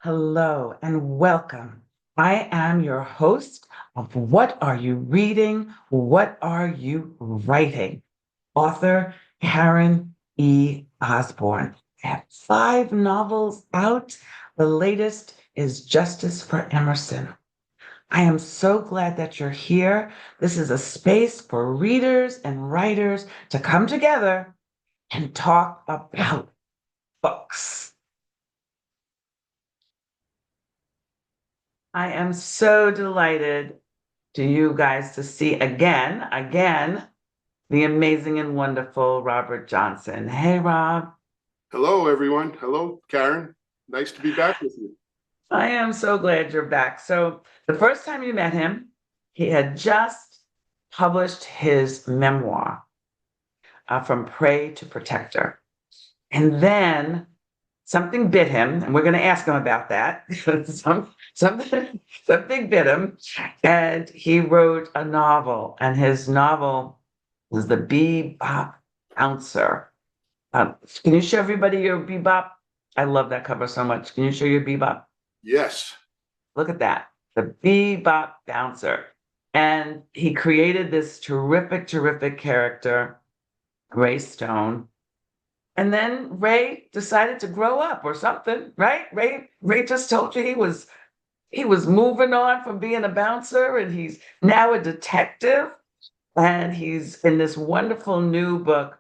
hello, and welcome. I am your host of What Are You Reading? What Are You Writing? Author Karen E. Osborne. I have 5 novels out. The latest is Justice for Emerson. I am so glad that you're here. This is a space for readers and writers to come together and talk about books. I am so delighted to you guys to see again, the amazing and wonderful Robert Johnson. Hey, Rob. Hello, everyone. Hello, Karen. Nice to be back with you. I am so glad you're back. So, the first time you met him, he had just published his memoir, From Prey to Protector. And then something bit him, and we're going to ask him about that. Something bit him, and he wrote a novel, and his novel was The Bebop Bouncer. Can you show everybody your Bebop? I love that cover so much. Can you show your Bebop? Yes. Look at that. The Bebop Bouncer. And he created this terrific character, Ray Stone. And then Ray decided to grow up or something, right? Ray just told you he was moving on from being a bouncer and he's now a detective. And he's in this wonderful new book,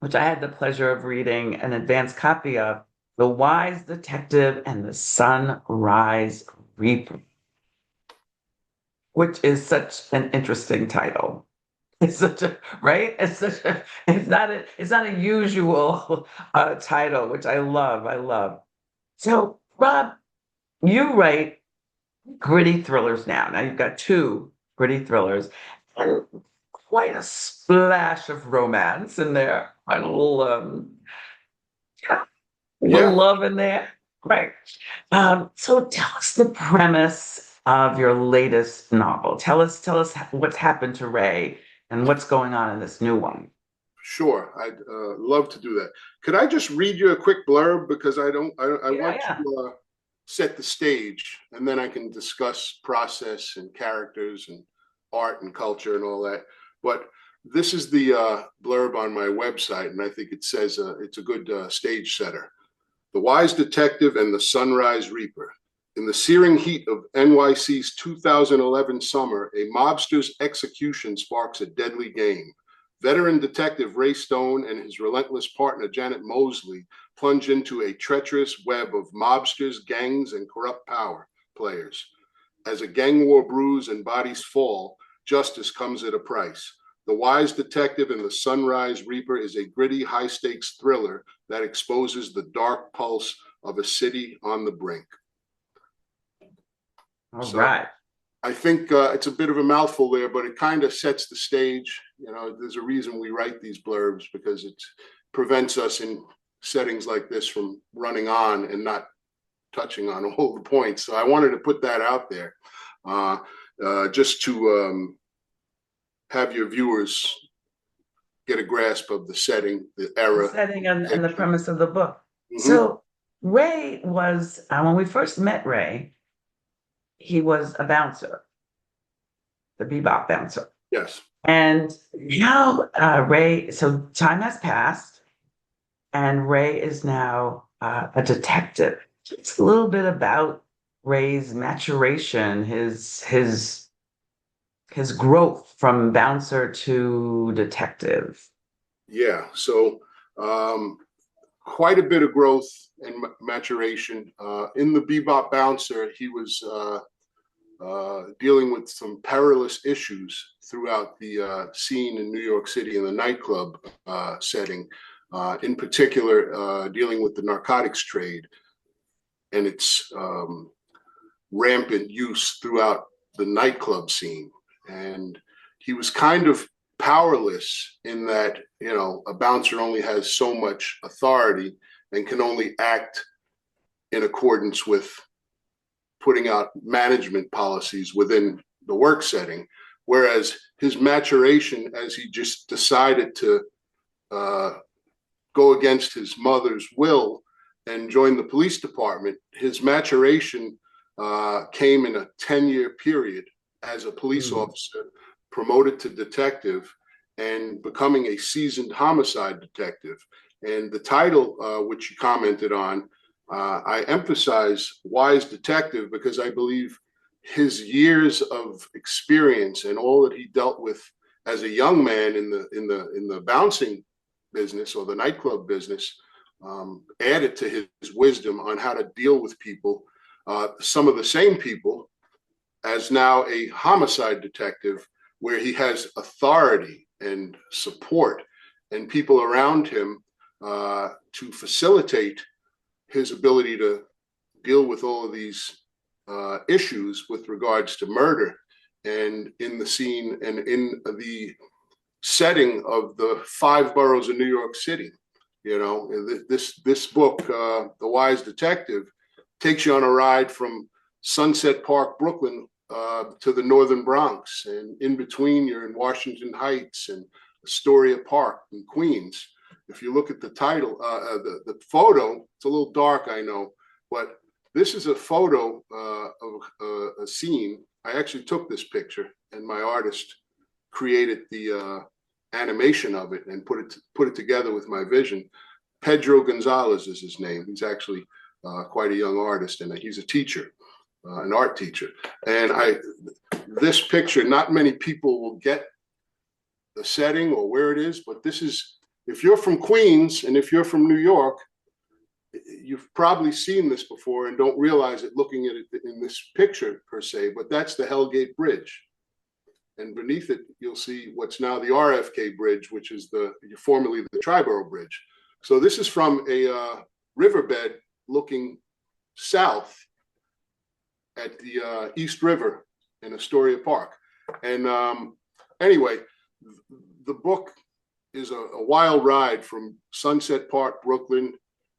which I had the pleasure of reading an advanced copy of, The Wise Detective and the Sunrise Reaper, which is such an interesting title. It's such a right. It's not a usual title, which I love. I love. So, Rob, you write gritty thrillers now. Now you've got two gritty thrillers, and quite a splash of romance in there. Quite yeah, a little Yeah. love in there, right? So tell us the premise of your latest novel. Tell us what's happened to Ray and what's going on in this new one. Sure. I'd love to do that. Could I just read you a quick blurb because I don't. I Yeah, want yeah. to set the stage, and then I can discuss process and characters and art and culture and all that. But this is the blurb on my website, and I think it says it's a good stage setter. The Wise Detective and the Sunrise Reaper. In the searing heat of NYC's 2011 summer, a mobster's execution sparks a deadly game. Veteran detective Ray Stone and his relentless partner Janet Mosley plunge into a treacherous web of mobsters, gangs, and corrupt power players. As a gang war brews and bodies fall, justice comes at a price. The Wise Detective and the Sunrise Reaper is a gritty, high stakes thriller that exposes the dark pulse of a city on the brink. All So right. I think it's a bit of a mouthful there, but it kind of sets the stage. You know, there's a reason we write these blurbs because it prevents us in settings like this from running on and not touching on all the points. So I wanted to put that out there uh, just to have your viewers get a grasp of the setting, the The era. setting and the Picture. premise of the book. Mm-hmm. So Ray was when we first met Ray, he was a bouncer, the bebop bouncer. Yes. And now Ray, so time has passed, and Ray is now a detective. It's a little bit about Ray's maturation, his growth from bouncer to detective. Yeah. So um, quite a bit of growth and maturation. In the Bebop Bouncer, he was dealing with some perilous issues throughout the scene in New York City in the nightclub setting, in particular, dealing with the narcotics trade and its rampant use throughout the nightclub scene. And he was kind of powerless in that, you know, a bouncer only has so much authority and can only act in accordance with putting out management policies within the work setting. Whereas his maturation, as he just decided to uh, go against his mother's will and joined the police department, his maturation came in a 10-year period as a police officer, promoted to detective, and becoming a seasoned homicide detective. And the title, which you commented on, I emphasize wise detective because I believe his years of experience and all that he dealt with as a young man in the bouncing business or the nightclub business added to his wisdom on how to deal with people. Some of the same people as now a homicide detective, where he has authority and support and people around him to facilitate his ability to deal with all of these issues with regards to murder, and in the scene and in the setting of the 5 boroughs of New York City. You know, this book, The Wise Detective, takes you on a ride from Sunset Park, Brooklyn, to the northern Bronx, and in between you're in Washington Heights and Astoria Park in Queens. If you look at the title, the photo, it's a little dark, I know, but this is a photo of a scene. I actually took this picture, and my artist created the animation of it and put it together with my vision. Pedro Gonzalez is his name. He's actually quite a young artist, and he's a teacher, an art teacher. And this picture, not many people will get the setting or where it is, but this is, if you're from Queens and if you're from New York, you've probably seen this before and don't realize it looking at it in this picture per se, but that's the Hellgate Bridge. And beneath it, you'll see what's now the RFK Bridge, which is formerly the Triborough Bridge. So this is from a riverbed looking south at the East River in Astoria Park. And anyway, the book is a wild ride from Sunset Park, Brooklyn,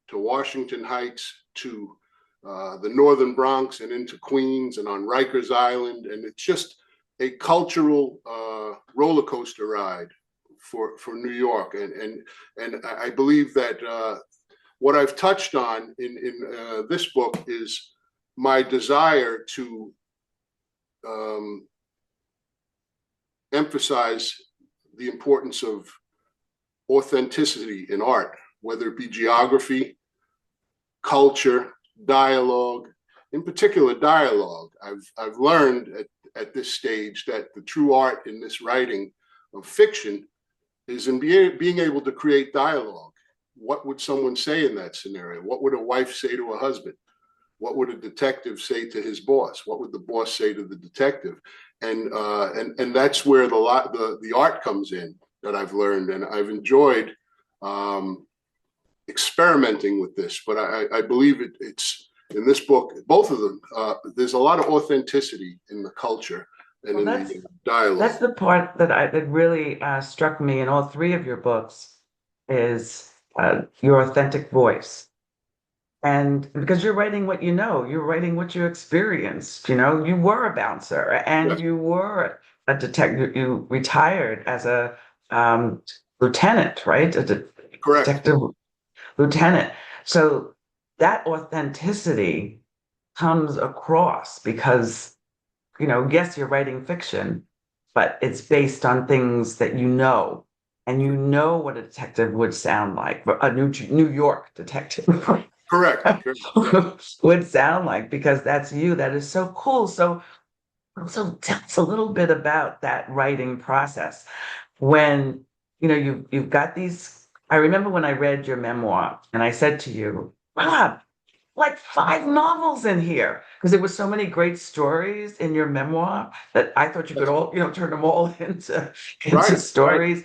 to Washington Heights, to the northern Bronx, and into Queens, and on Rikers Island. And it's just a cultural roller coaster ride for New York. And I believe that what I've touched on in this book is my desire to emphasize the importance of authenticity in art, whether it be geography, culture, dialogue, in particular dialogue. I've learned at this stage that the true art in this writing of fiction is in being able to create dialogue. What would someone say in that scenario? What would a wife say to a husband? What would a detective say to his boss? What would the boss say to the detective? And that's where the art comes in that I've learned, and I've enjoyed experimenting with this. But I believe it's in this book, both of them. There's a lot of authenticity in the culture and in the dialogue. That's the part that really struck me in all 3 of your books, is your authentic voice. And because you're writing what you know, you're writing what you experienced. You know, you were a bouncer and Yes. you were a detective. You retired as a lieutenant, right? Correct. Detective lieutenant. So that authenticity comes across because, you know, yes, you're writing fiction, but it's based on things that you know, and you know what a detective would sound like, a New York detective. Correct. Would sound like, because that's you. That is so cool. So tell us a little bit about that writing process. When, you know, you've got these. I remember when I read your memoir and I said to you, Rob, like 5 novels in here, because there were so many great stories in your memoir that I thought you could all, you know, turn them all into stories.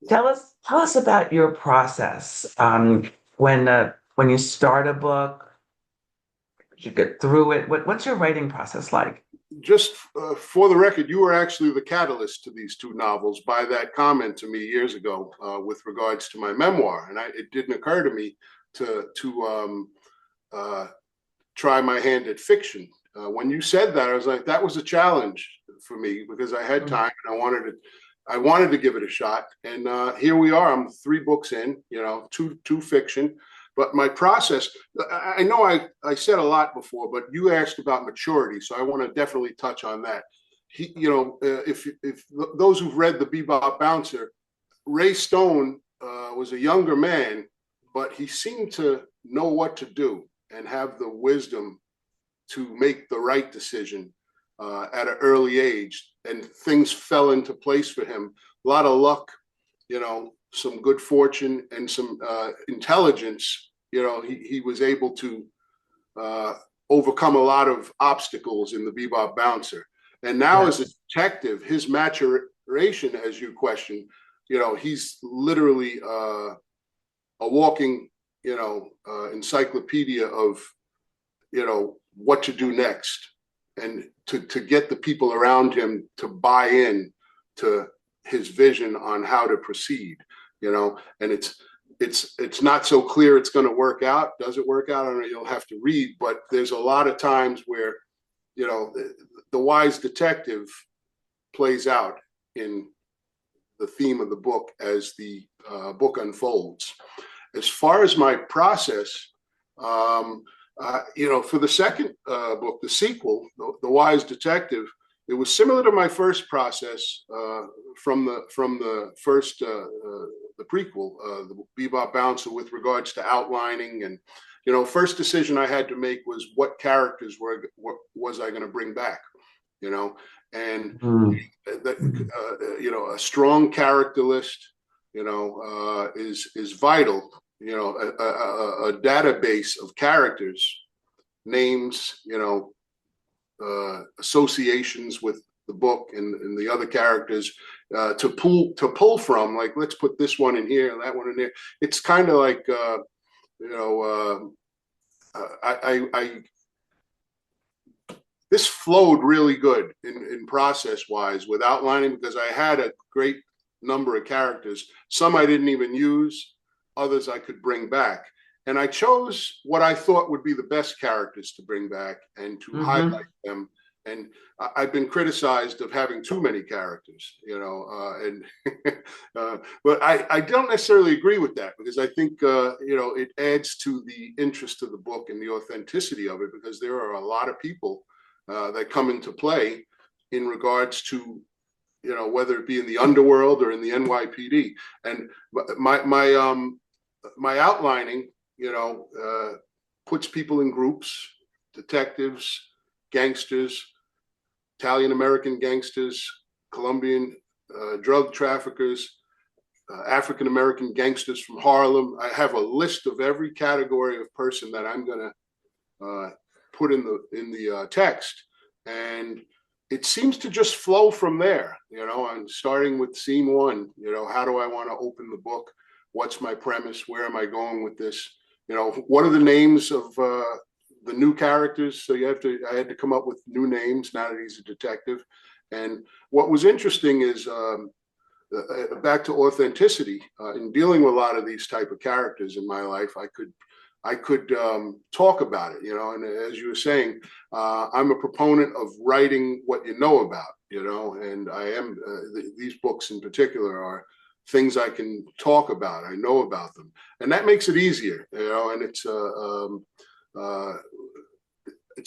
Tell us about your process, when you start a book, you get through it. What's your writing process like? Just for the record, you were actually the catalyst to these 2 novels by that comment to me years ago with regards to my memoir, and it didn't occur to me to try my hand at fiction. When you said that, I was like, that was a challenge for me because I had time and I wanted to give it a shot. And here we are. I'm 3 books in, you know, two fiction. But my process, I know I said a lot before, but you asked about maturity, so I want to definitely touch on that. If those who've read the Bebop Bouncer, Ray Stone was a younger man, but he seemed to know what to do and have the wisdom to make the right decision at an early age, and things fell into place for him. A lot of luck, some good fortune and some intelligence. He was able to overcome a lot of obstacles in the Bebop Bouncer. And now as a Yes. detective, his maturation, as you question, he's literally a walking, encyclopedia of, what to do next, and to get the people around him to buy in to his vision on how to proceed, and it's not so clear it's going to work out. Does it work out? I don't know, you'll have to read, but there's a lot of times where, the wise detective plays out in the theme of the book as the book unfolds. As far as my process, for the second book, the sequel, the Wise Detective, it was similar to my first process from the first the prequel, the Bebop Bouncer, with regards to outlining. And first decision I had to make was what characters was I going to bring back, and a strong character list, is vital. A database of characters, names, associations with the book and the other characters to pull from. Like, let's put this one in here and that one in there. It's kind of like I this flowed really good in process wise with outlining, because I had a great number of characters. Some I didn't even use, others I could bring back. And I chose what I thought would be the best characters to bring back and to highlight them. And I've been criticized of having too many characters, but I don't necessarily agree with that, because I think, it adds to the interest of the book and the authenticity of it, because there are a lot of people that come into play in regards to, whether it be in the underworld or in the NYPD. And my outlining, puts people in groups: detectives, gangsters, Italian American gangsters, Colombian drug traffickers, African American gangsters from Harlem. I have a list of every category of person that I'm going to put in the text, and it seems to just flow from there. I'm starting with scene one. How do I want to open the book? What's my premise? Where am I going with this? What are the names of the new characters? So I had to come up with new names now that he's a detective. And what was interesting is, back to authenticity, in dealing with a lot of these type of characters in my life, I could talk about it, and as you were saying, I'm a proponent of writing what you know about, and I am, these books in particular are things I can talk about. I know about them, and that makes it easier, and it's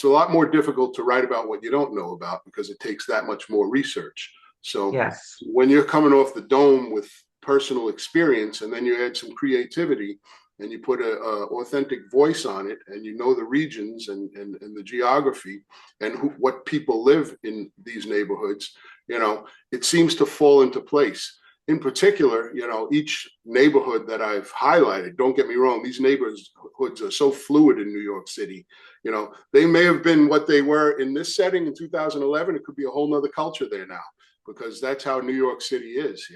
a lot more difficult to write about what you don't know about, because it takes that much more research. So Yes. when you're coming off the dome with personal experience, and then you add some creativity, and you put a authentic voice on it, and the regions and the geography and what people live in these neighborhoods, it seems to fall into place. In particular, each neighborhood that I've highlighted, don't get me wrong, these neighborhoods are so fluid in New York City. They may have been what they were in this setting in 2011. It could be a whole nother culture there now, because that's how New York City is.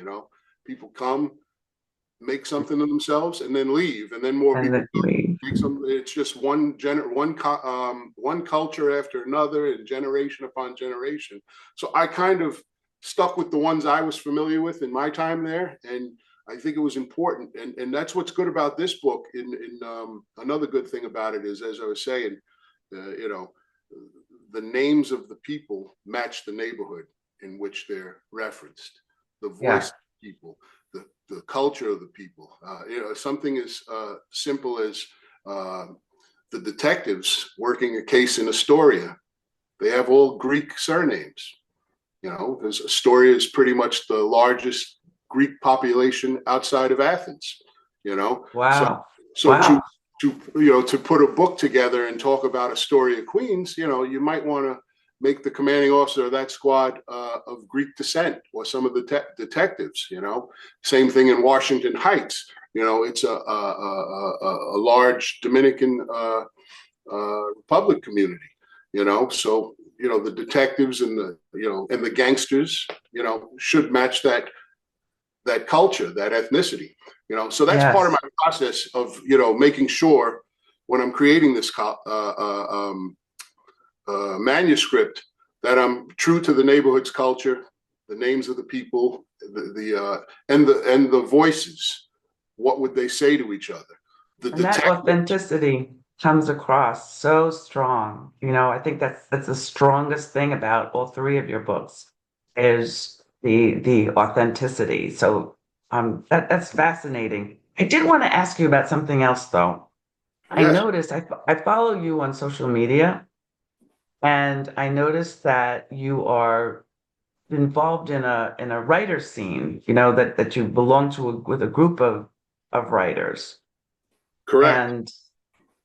People come, make something of themselves, and then leave, and then more people make something. It's just one culture after another, and generation upon generation. So I kind of stuck with the ones I was familiar with in my time there, and I think it was important. And that's what's good about this book. Another good thing about it is, as I was saying, the names of the people match the neighborhood in which they're referenced, the voice of the people, the culture of the people. Something as simple as Uh, the detectives working a case in Astoria, they have all Greek surnames. Because Astoria is pretty much the largest Greek population outside of Athens. You know, so Wow. so Wow. to put a book together and talk about Astoria, Queens, you might want to make the commanding officer of that squad of Greek descent, or some of the detectives. Same thing in Washington Heights. It's a large Dominican Republic community. So the detectives and the gangsters should match that culture, that ethnicity. So that's part of Yes. my process of making sure when I'm creating this manuscript that I'm true to the neighborhood's culture, the names of the people, and the voices. What would they say to each other? The And that detective. authenticity comes across so strong. I think that's the strongest thing about all three of your books is the authenticity. So that's fascinating. I did want to ask you about something else though. I Yes, noticed I follow you on social media, and I noticed that you are involved in a writer scene, that you belong to with a group of writers. correct.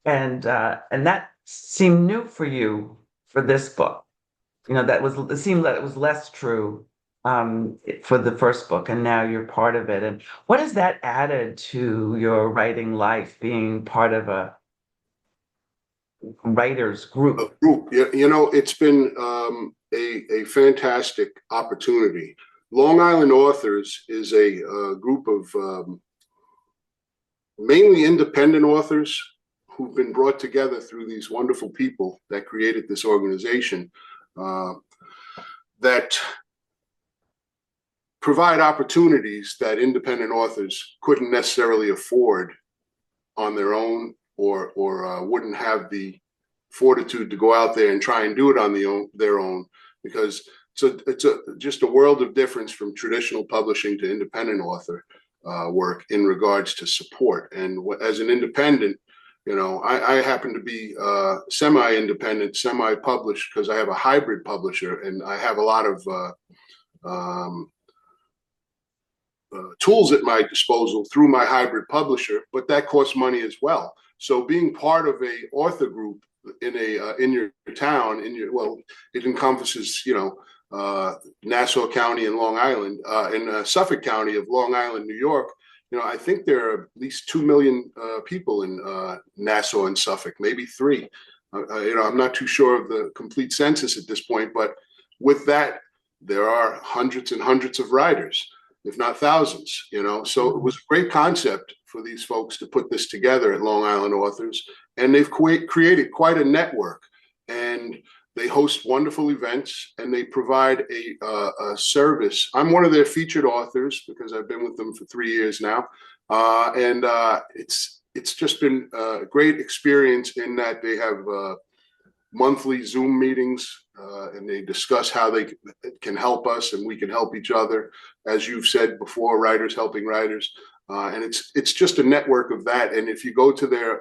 And that seemed new for you for this book. It seemed that it was less true for the first book, and now you're part of it. And what has that added to your writing life, being part of a writers A group? group. It's been a fantastic opportunity. Long Island Authors is a group of mainly independent authors who've been brought together through these wonderful people that created this organization, uh, that provide opportunities that independent authors couldn't necessarily afford on their own, or wouldn't have the fortitude to go out there and try and do it on their own, because it's just a world of difference from traditional publishing to independent author work in regards to support. And as an independent, I happen to be semi-independent, semi-published, because I have a hybrid publisher, and I have a lot of tools at my disposal through my hybrid publisher, but that costs money as well. So being part of a author group in your town, it encompasses Nassau County and Long Island, in Suffolk County of Long Island, New York. I think there are at least 2 million people in Nassau and Suffolk, maybe 3. I'm not too sure of the complete census at this point, but with that, there are hundreds and hundreds of writers, if not thousands. So it was a great concept for these folks to put this together at Long Island Authors, and they've created quite a network. And they host wonderful events, and they provide a service. I'm one of their featured authors because I've been with them for 3 years now, and it's just been a great experience in that they have monthly Zoom meetings, and they discuss how they can help us, and we can help each other. As you've said before, writers helping writers, and it's just a network of that. And if you go to their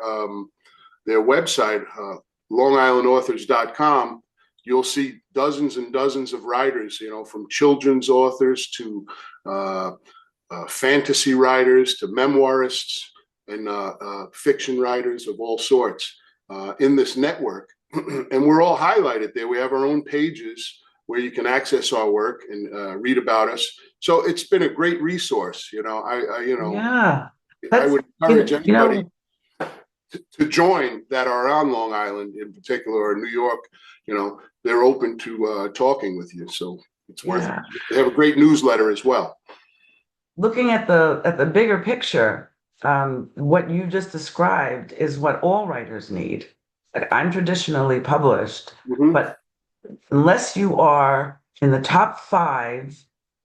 website, longislandauthors.com, you'll see dozens and dozens of writers, from children's authors to fantasy writers to memoirists and fiction writers of all sorts in this network. And we're all highlighted there. We have our own pages where you can access our work and read about us. So it's been a great resource. Yeah, I that's would encourage anybody to join that are on Long Island in particular, or New York. They're open to talking with you. So it's worth it. yeah. They have a great newsletter as well. Looking at the bigger picture, what you just described is what all writers need. Like, I'm traditionally published, Mm-hmm. but unless you are in the top 5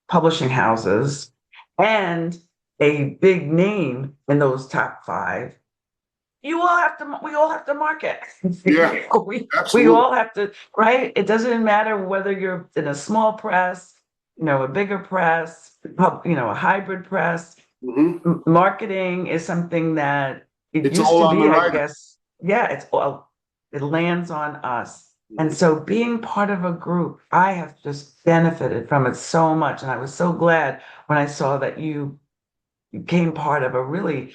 publishing houses and a big name in those top 5, we all have to market. Yeah, We absolutely. all have to, right? It doesn't matter whether you're in a small press, a bigger press, a hybrid press. Mm-hmm. Marketing is something that It It's used all to on the be, I writer. guess, yeah, it's all, it lands on us. And Mhm. so being part of a group, I have just benefited from it so much. And I was so glad when I saw that you became part of a really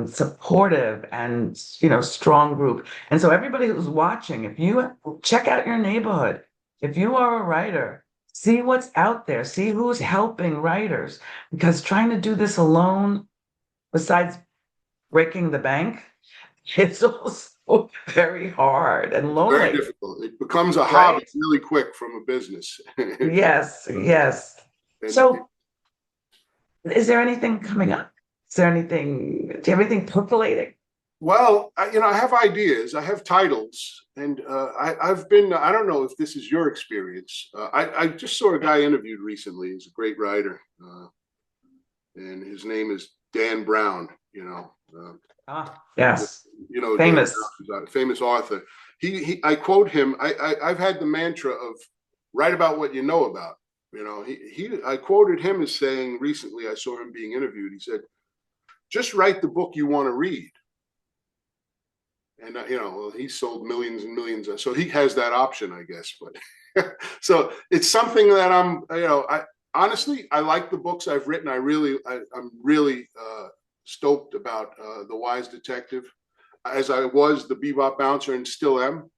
supportive and strong group. And so everybody who's watching, if you check out your neighborhood, if you are a writer, see what's out there, see who's helping writers, because trying to do this alone, besides breaking the bank, it's also very hard and It's very lonely, difficult. It becomes a hobby right? really quick from a business. Yes, yes. And So is there anything coming up? Is there anything, do you have anything percolating? well, I have ideas. I have titles, and I've been. I don't know if this is your experience. I just saw a guy interviewed recently. He's a great writer, and his name is Dan Brown. Ah, yes. Dan Famous. Brown is a famous author. I quote him. I've had the mantra of write about what you know about. I quoted him as saying recently. I saw him being interviewed. He said, "Just write the book you want to read." And he sold millions and millions, so he has that option, I guess. But so it's something that I honestly, I like the books I've written. I'm really stoked about The Wise Detective, as I was the Bebop Bouncer and still am.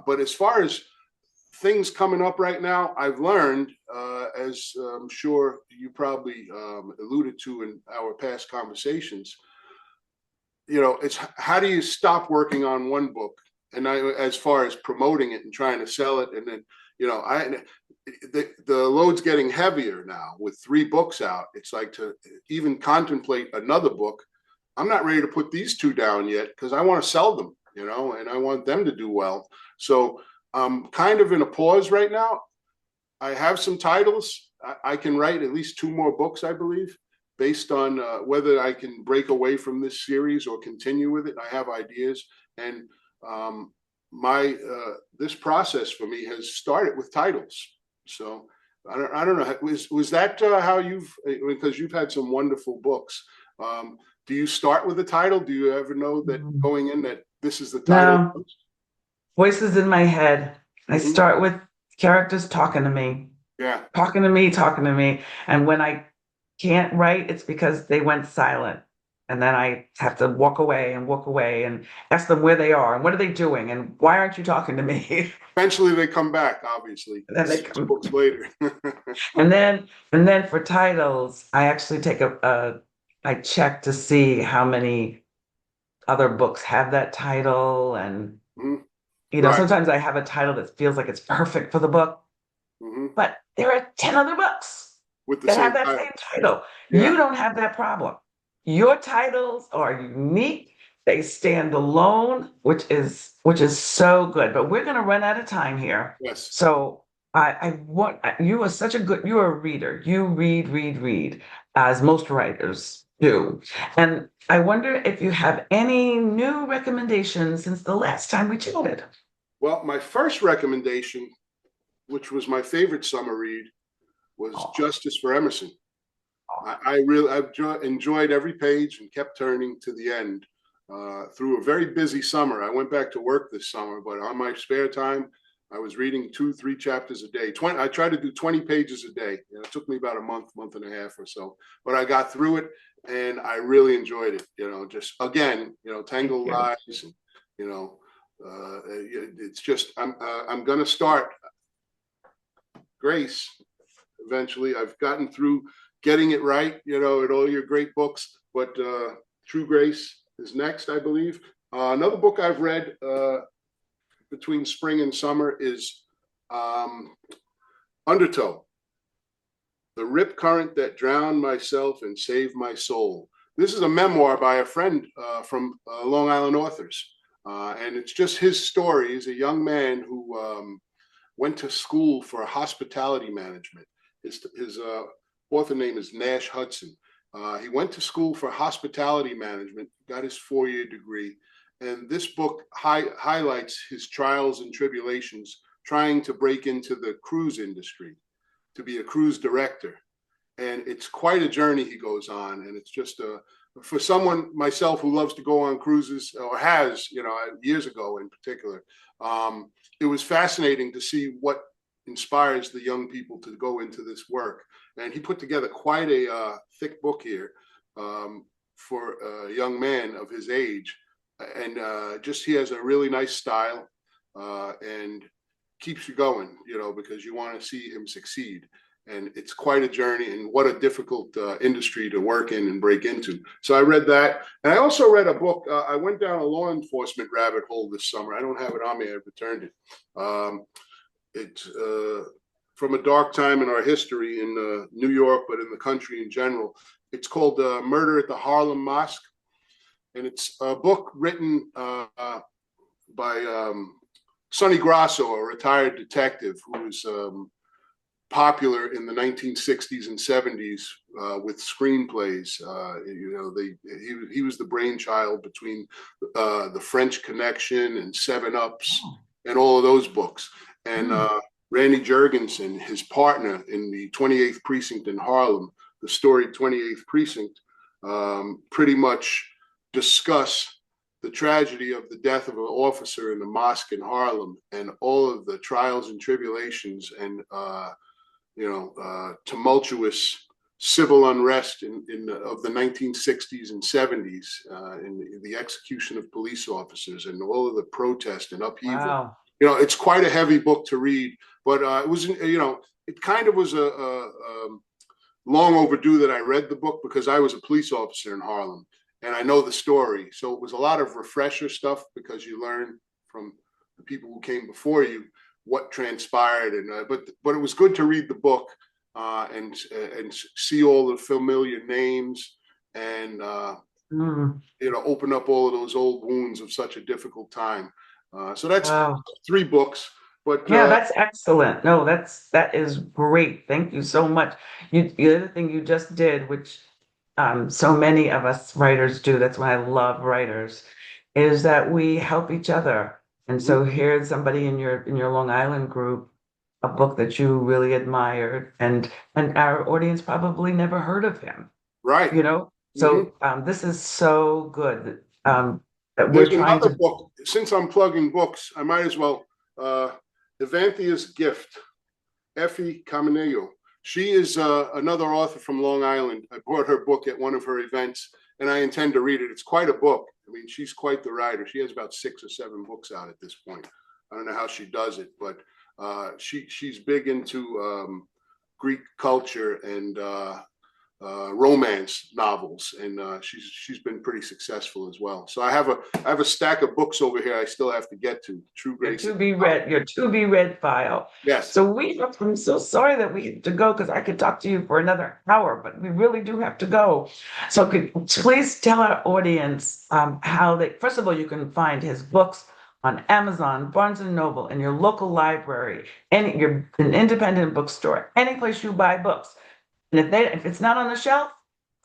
But as far as things coming up right now, I've learned, as I'm sure you probably alluded to in our past conversations, it's how do you stop working on one book, and as far as promoting it and trying to sell it, and then the load's getting heavier now with 3 books out. It's like to even contemplate another book. I'm not ready to put these 2 down yet because I want to sell them, and I want them to do well. So I'm kind of in a pause right now. I have some titles. I can write at least 2 more books, I believe, based on whether I can break away from this series or continue with it. I have ideas, and my this process for me has started with titles. So I don't know. Was that how because you've had some wonderful books. Do you start with the title? Do you ever know that Mm. going in that this is the title? No, voices in my head. I Mm-hmm. start with characters talking to me, Yeah. talking to me, talking to me. And when I can't write, it's because they went silent. And then I have to walk away and ask them where they are and what are they doing and why aren't you talking to me? Eventually they come back, obviously, And then they 6 come. books later. And then for titles, I actually I check to see how many other books have that title. And, Mm-hmm. Right. sometimes I have a title that feels like it's perfect for the book, Mm-hmm. but there are 10 other books With the that have same that title. same title. You Yeah. don't have that problem. Your titles are unique. They stand alone, which is so good. But we're gonna run out of time here. Yes. So I want you are such a good you are a reader. You read, read, read, as most writers do. And I wonder if you have any new recommendations since the last time we chatted. Well, my first recommendation, which was my favorite summer read, was Oh, Justice for Emerson. oh, I've enjoyed every page and kept turning to the end through a very busy summer. I went back to work this summer, but on my spare time, I was reading 2, 3 chapters a day. I tried to do 20 pages a day. It took me about a month and a half or so, but I got through it and I really enjoyed it. Just again, thank Tangled you. Lies, and you know, it's just I'm going to start Grace eventually. I've gotten through getting it right, in all your great books, but True Grace is next, I believe. Another book I've read between spring and summer is Undertow, The Rip Current That Drowned Myself and Saved My Soul. This is a memoir by a friend from Long Island Authors. And it's just his story. He's a young man who went to school for hospitality management. His author name is Nash Hudson. He went to school for hospitality management, got his 4-year degree, and this book highlights his trials and tribulations trying to break into the cruise industry, to be a cruise director. And it's quite a journey he goes on, and it's just for someone myself who loves to go on cruises or has, years ago in particular, it was fascinating to see what inspires the young people to go into this work. And he put together quite a thick book here for a young man of his age. And just he has a really nice style and keeps you going, because you want to see him succeed. And it's quite a journey, and what a difficult industry to work in and break into. So I read that, and I also read a book. I went down a law enforcement rabbit hole this summer. I don't have it on me. I returned it. It's from a dark time in our history in New York, but in the country in general. It's called Murder at the Harlem Mosque, and it's a book written by Sonny Grasso, a retired detective who was popular in the 1960s and 70s with screenplays. He was the brainchild between the French Connection and Seven Ups and all of those books. And Randy Jurgensen, his partner in the 28th Precinct in Harlem, the storied 28th Precinct, pretty much discuss the tragedy of the death of an officer in the mosque in Harlem and all of the trials and tribulations and tumultuous civil unrest of the 1960s and 70s, in the execution of police officers and all of the protest and upheaval. Wow. It's quite a heavy book to read, but it was, it kind of was a long overdue that I read the book, because I was a police officer in Harlem and I know the story. So it was a lot of refresher stuff, because you learn from the people who came before you what transpired, and but it was good to read the book and see all the familiar names and open up all of those old wounds of such a difficult time. So that's 3 books. But yeah, that's excellent. No, that is great. Thank you so much. The other thing you just did, which so many of us writers do, that's why I love writers, is that we help each other. And so here's somebody in your Long Island group, a book that you really admired, and our audience probably never heard of him, right. So this is so good. That we're There's trying another to. book. Since I'm plugging books, I might as well. Evanthia's Gift, Effie Caminello. She is another author from Long Island. I bought her book at one of her events, and I intend to read it. It's quite a book. I mean, she's quite the writer. She has about 6 or 7 books out at this point. I don't know how she does it, but she's big into Greek culture and romance novels, and she's been pretty successful as well. So I have a stack of books over here I still have to get to. True Grace. Your to be read file. Yes. So I'm so sorry that we have to go, because I could talk to you for another hour, but we really do have to go. So please tell our audience how first of all, you can find his books on Amazon, Barnes and Noble, in your local library, an independent bookstore, any place you buy books. And if it's not on the shelf,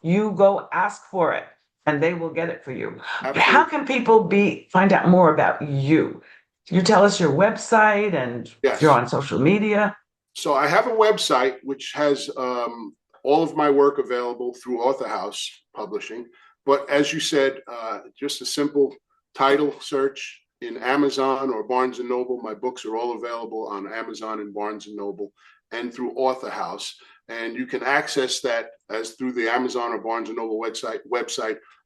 you go ask for it and they will get it for you. Absolutely. How can people find out more about you? You tell us your website and if you're on social media. So I have a website which has all of my work available through Author House Publishing. But as you said, just a simple title search in Amazon or Barnes and Noble. My books are all available on Amazon and Barnes and Noble and through Author House. And you can access that as through the Amazon or Barnes and Noble website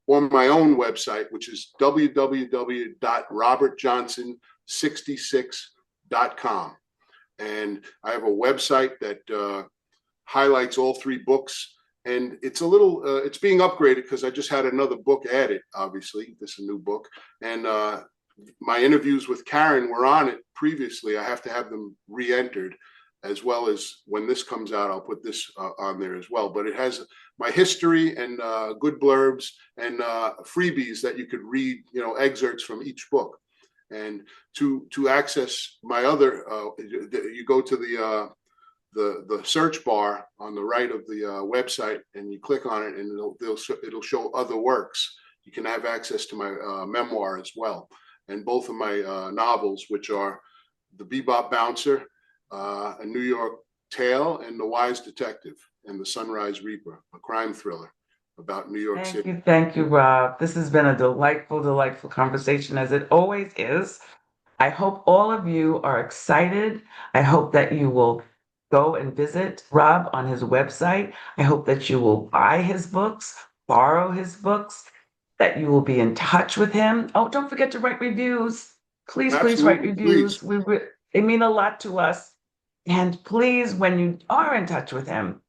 or my own website, which is www.robertjohnson66.com. And I have a website that highlights all 3 books. And it's it's being upgraded because I just had another book added, obviously. This is a new book. And my interviews with Karen were on it previously. I have to have them re-entered, as well as when this comes out, I'll put this on there as well. But it has my history and good blurbs and freebies that you could read, excerpts from each book. And to access my other, you go to the search bar on the right of the website, and you click on it, and it'll show other works. You can have access to my memoir as well, and both of my novels, which are The Bebop Bouncer, A New York Tale, and The Wise Detective, and The Sunrise Reaper, a crime thriller. about New York City. Thank you, Rob. This has been a delightful, delightful conversation, as it always is. I hope all of you are excited. I hope that you will go and visit Rob on his website. I hope that you will buy his books, borrow his books, that you will be in touch with him. Oh, don't forget to write reviews. Please, please write Absolutely, reviews. please. They mean a lot to us. And please, when you are in touch with him,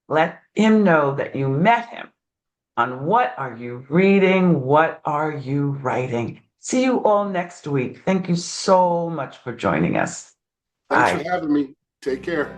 let him know that you met him on What Are You Reading? What Are You Writing? See you all next week. Thank you so much for joining us. Thanks for Bye. having me. Take care.